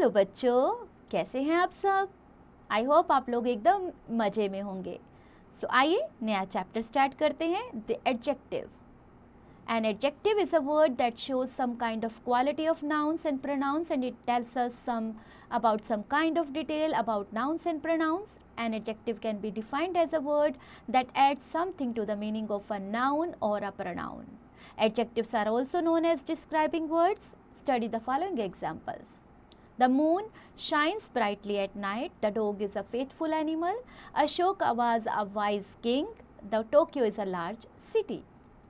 Hello बच्चों, कैसे हैं आप सब? आई होप आप लोग एकदम मज़े में होंगे। सो आइए नया चैप्टर स्टार्ट करते हैं, the adjective. An adjective is a word that shows some kind of quality of nouns and pronouns, and it tells us about some kind of detail about nouns and pronouns. An adjective can be defined as a word that adds something to the meaning of a noun or a pronoun. Adjectives are also known as describing words. Study the following examples. The moon shines brightly at night. The dog is a faithful animal. Ashoka was a wise king. The Tokyo is a large city.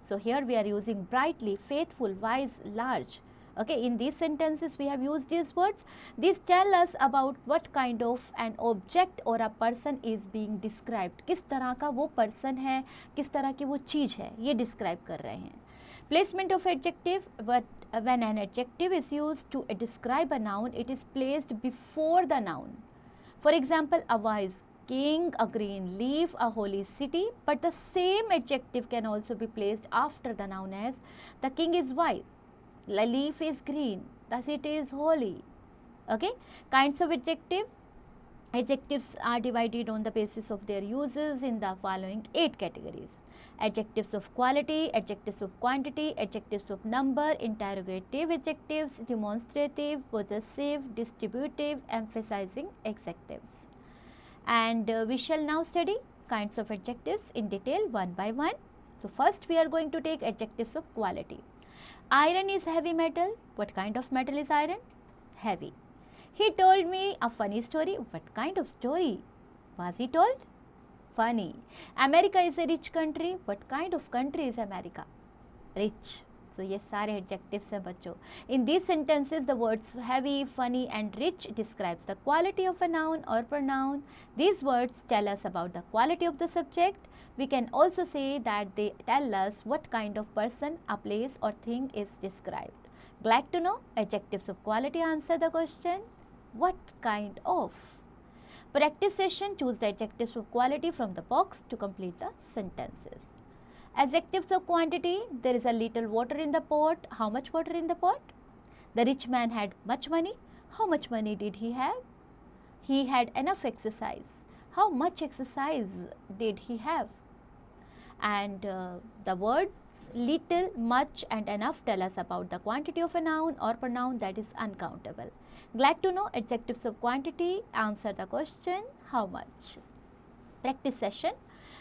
So here we are using brightly, faithful, wise, large. Okay, in these sentences we have used these words. These tell us about what kind of an object or a person is being described. किस तरह का वो person है, किस तरह की वो चीज़ है, ये describe कर रहे हैं. Placement of adjective. When an adjective is used to describe a noun, it is placed before the noun. For example, a wise king, a green leaf, a holy city. But the same adjective can also be placed after the noun, as the king is wise, the leaf is green, the city is holy. Okay, kinds of adjective. Adjectives are divided on the basis of their uses in the following 8 categories. Adjectives of quality, adjectives of quantity, adjectives of number, interrogative adjectives, demonstrative, possessive, distributive, emphasizing adjectives. And we shall now study kinds of adjectives in detail one by one. So first we are going to take adjectives of quality. Iron is heavy metal. What kind of metal is iron? Heavy. He told me a funny story. What kind of story was he told? Funny. America is a rich country. What kind of country is America? Rich. So ये सारे adjectives हैं बच्चों. In these sentences, the words heavy, funny and rich describes the quality of a noun or pronoun. These words tell us about the quality of the subject. We can also say that they tell us what kind of person, a place or thing is described. Glad to know? Adjectives of quality answer the question. What kind of? Practice session. Choose the adjectives of quality from the box to complete the sentences. Adjectives of quantity. There is a little water in the pot. How much water in the pot? The rich man had much money. How much money did he have? He had enough exercise. How much exercise did he have? And the words little, much and enough tell us about the quantity of a noun or pronoun that is uncountable. Glad to know? Adjectives of quantity answer the question how much. Practice session.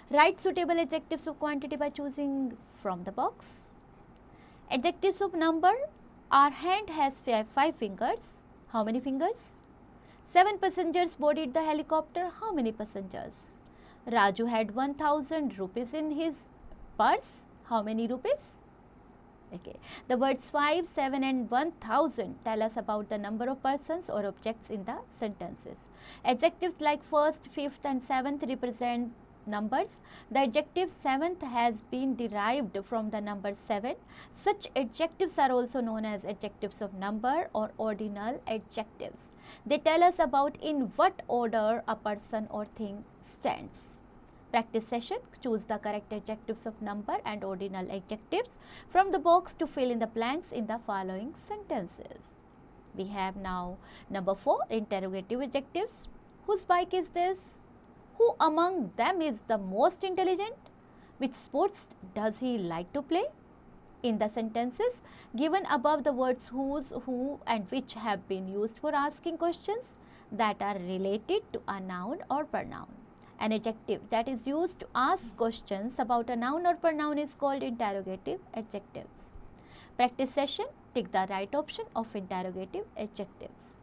Write suitable adjectives of quantity by choosing from the box. Adjectives of number. Our hand has 5 fingers. How many fingers? 7 passengers boarded the helicopter. How many passengers? Raju had 1000 rupees in his purse. How many rupees? Okay. The words 5, 7 and 1000 tell us about the number of persons or objects in the sentences. Adjectives like first, fifth and seventh represent numbers. The adjective seventh has been derived from the number 7. Such adjectives are also known as adjectives of number or ordinal adjectives. They tell us about in what order a person or thing stands. Practice session. Choose the correct adjectives of number and ordinal adjectives from the box to fill in the blanks in the following sentences. We have now number 4, interrogative adjectives. Whose bike is this? Who among them is the most intelligent? Which sports does he like to play? In the sentences given above, the words whose, who and which have been used for asking questions that are related to a noun or pronoun. An adjective that is used to ask questions about a noun or pronoun is called interrogative adjectives. Practice session. Tick the right option of interrogative adjectives.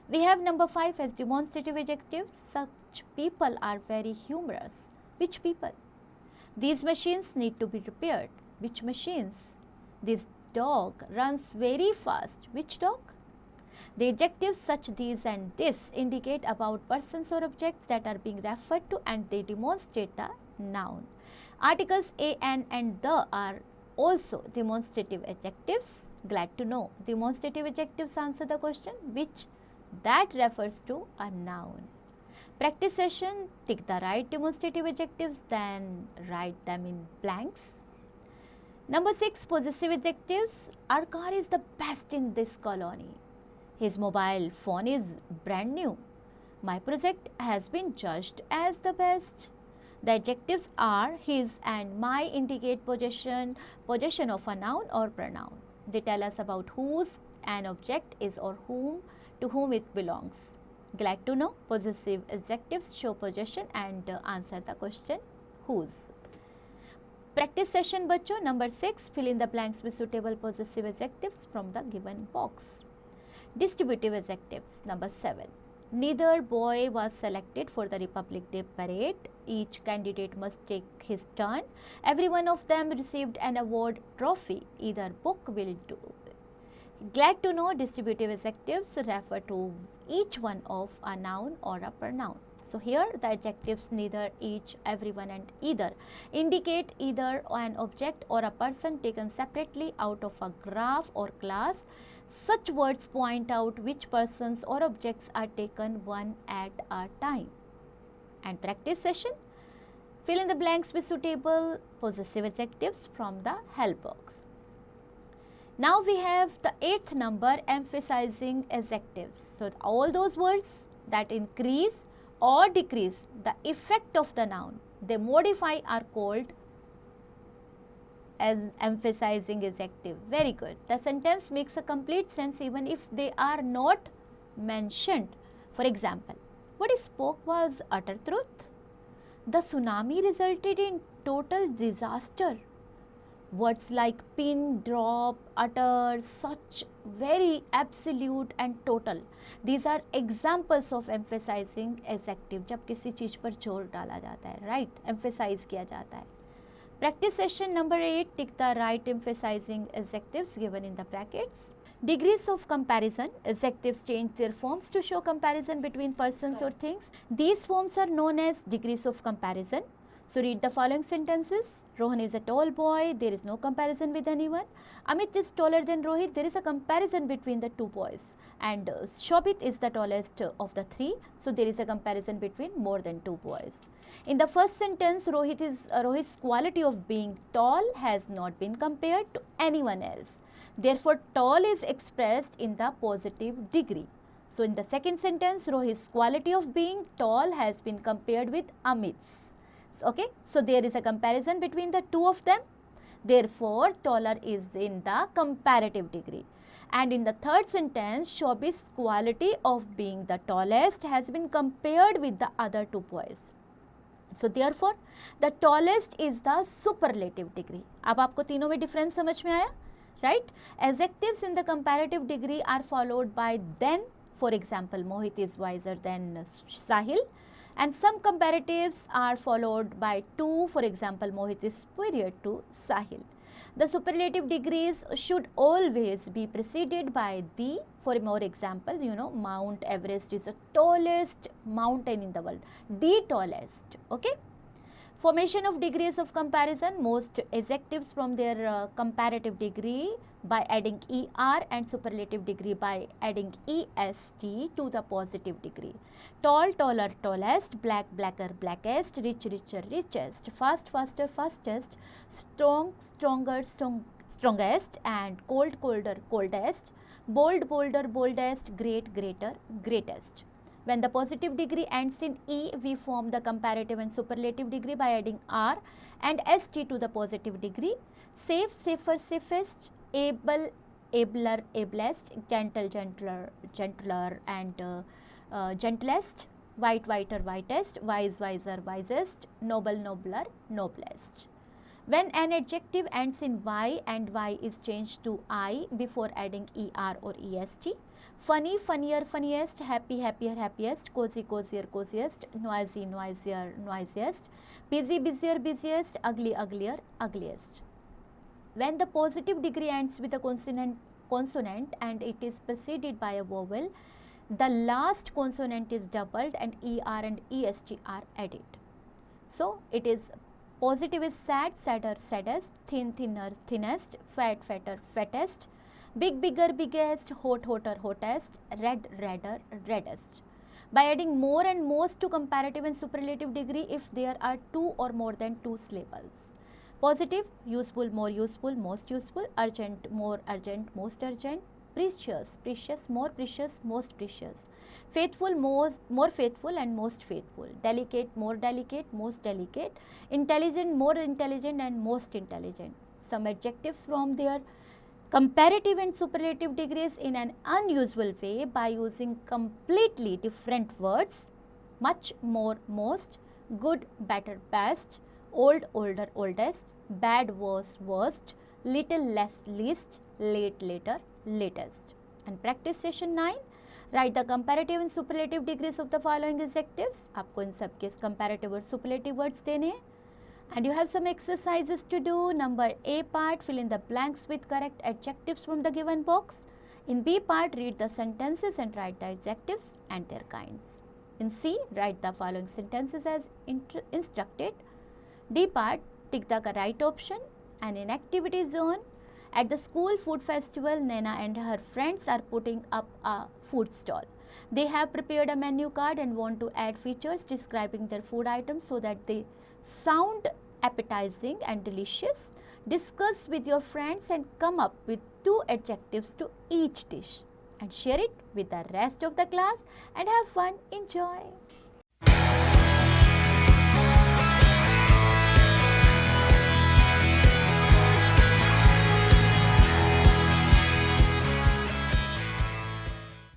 We have number 5 as demonstrative adjectives. Such people are very humorous. Which people? These machines need to be repaired. Which machines? This dog runs very fast. Which dog? The adjectives such, these and this indicate about persons or objects that are being referred to, and they demonstrate the noun. Articles a, an and the are also demonstrative adjectives. Glad to know? Demonstrative adjectives answer the question which. That refers to a noun. Practice session. Tick the right demonstrative adjectives, then write them in blanks. Number 6, possessive adjectives. Our car is the best in this colony. His mobile phone is brand new. My project has been judged as the best. The adjectives are his and my indicate possession of a noun or pronoun. They tell us about whose an object is or to whom it belongs. Glad to know possessive adjectives show possession and answer the question whose. Practice session बच्चों. Number 6, fill in the blanks with suitable possessive adjectives from the given box. Distributive adjectives. Number 7. Neither boy was selected for the Republic Day parade. Each candidate must take his turn. Every one of them received an award trophy. Either book will do. Glad to know distributive adjectives refer to each one of a noun or a pronoun. So here the adjectives neither, each, everyone and either indicate either an object or a person taken separately out of a graph or class. Such words point out which persons or objects are taken one at a time. And practice session, fill in the blanks with suitable possessive adjectives from the help box. Now we have the 8th number, emphasizing adjectives. So all those words that increase or decrease the effect of the noun, they modify, are called as emphasizing adjective. Very good. The sentence makes a complete sense even if they are not mentioned. For example, what he spoke was utter truth. The tsunami resulted in total disaster. Words like pin, drop, utter, such, very, absolute and total. These are examples of emphasizing adjective. जब किसी चीज़ पर जोर डाला जाता है, right? Emphasize किया जाता है. Practice session number 8, tick the right emphasizing adjectives given in the brackets. Degrees of comparison. Adjectives change their forms to show comparison between persons or things. These forms are known as degrees of comparison. So read the following sentences. Rohan is a tall boy. There is no comparison with anyone. Amit is taller than Rohit. There is a comparison between the two boys. And Shobit is the tallest of the three. So there is a comparison between more than two boys. In the first sentence, Rohit's quality of being tall has not been compared to anyone else. Therefore, tall is expressed in the positive degree. So in the second sentence, Rohit's quality of being tall has been compared with Amit's. Okay, so there is a comparison between the two of them. Therefore, taller is in the comparative degree. And in the third sentence, Shobit's quality of being the tallest has been compared with the other two boys. So therefore, the tallest is the superlative degree. अब आपको तीनों में difference समझ में आया? Right? Adjectives in the comparative degree are followed by then. For example, Mohit is wiser than Sahil. And some comparatives are followed by to. For example, Mohit is superior to Sahil. The superlative degrees should always be preceded by the. For more example, Mount Everest is the tallest mountain in the world. The tallest. Okay. Formation of degrees of comparison. Most adjectives from their comparative degree by adding er, and superlative degree by adding est to the positive degree. Tall, taller, tallest. Black, blacker, blackest. Rich, richer, richest. Fast, faster, fastest. Strong, stronger, strongest. And cold, colder, coldest. Bold, bolder, boldest. Great, greater, greatest. When the positive degree ends in E, we form the comparative and superlative degree by adding R and ST to the positive degree. Safe, safer, safest. Able, abler, ablest. Gentle, gentler, gentler and gentlest. White, whiter, whitest. Wise, wiser, wisest. Noble, nobler, noblest. When an adjective ends in Y and Y is changed to I before adding ER or EST. Funny, funnier, funniest. Happy, happier, happiest. Cozy, cozier, coziest. Noisy, noisier, noisiest. Busy, busier, busiest. Ugly, uglier, ugliest. When the positive degree ends with a consonant and it is preceded by a vowel, the last consonant is doubled and ER and EST are added. So it is positive is sad, sadder, saddest. Thin, thinner, thinnest. Fat, fatter, fattest. Big, bigger, biggest. Hot, hotter, hottest. Red, redder, reddest. By adding more and most to comparative and superlative degree if there are two or more than two syllables. Positive, useful, more useful, most useful. Urgent, more urgent, most urgent. precious, precious, more precious, most precious. Faithful, more faithful and most faithful. Delicate, more delicate, most delicate. Intelligent, more intelligent and most intelligent. Some adjectives from their comparative and superlative degrees in an unusual way by using completely different words: much, more, most, good, better, best, old, older, oldest, bad, worse, worst, little, less, least, late, later, latest. And practice session 9, write the comparative and superlative degrees of the following adjectives. आपको इन सब के comparative और superlative words देने हैं. And you have some exercises to do. Number A part, fill in the blanks with correct adjectives from the given box. In B part, read the sentences and write the adjectives and their kinds. In C, write the following sentences as instructed. D part, tick the right option. And in activity zone, at the school food festival, Naina and her friends are putting up a food stall. They have prepared a menu card and want to add features describing their food items so that they sound appetizing and delicious. Discuss with your friends and come up with 2 adjectives to each dish and share it with the rest of the class and have fun. Enjoy.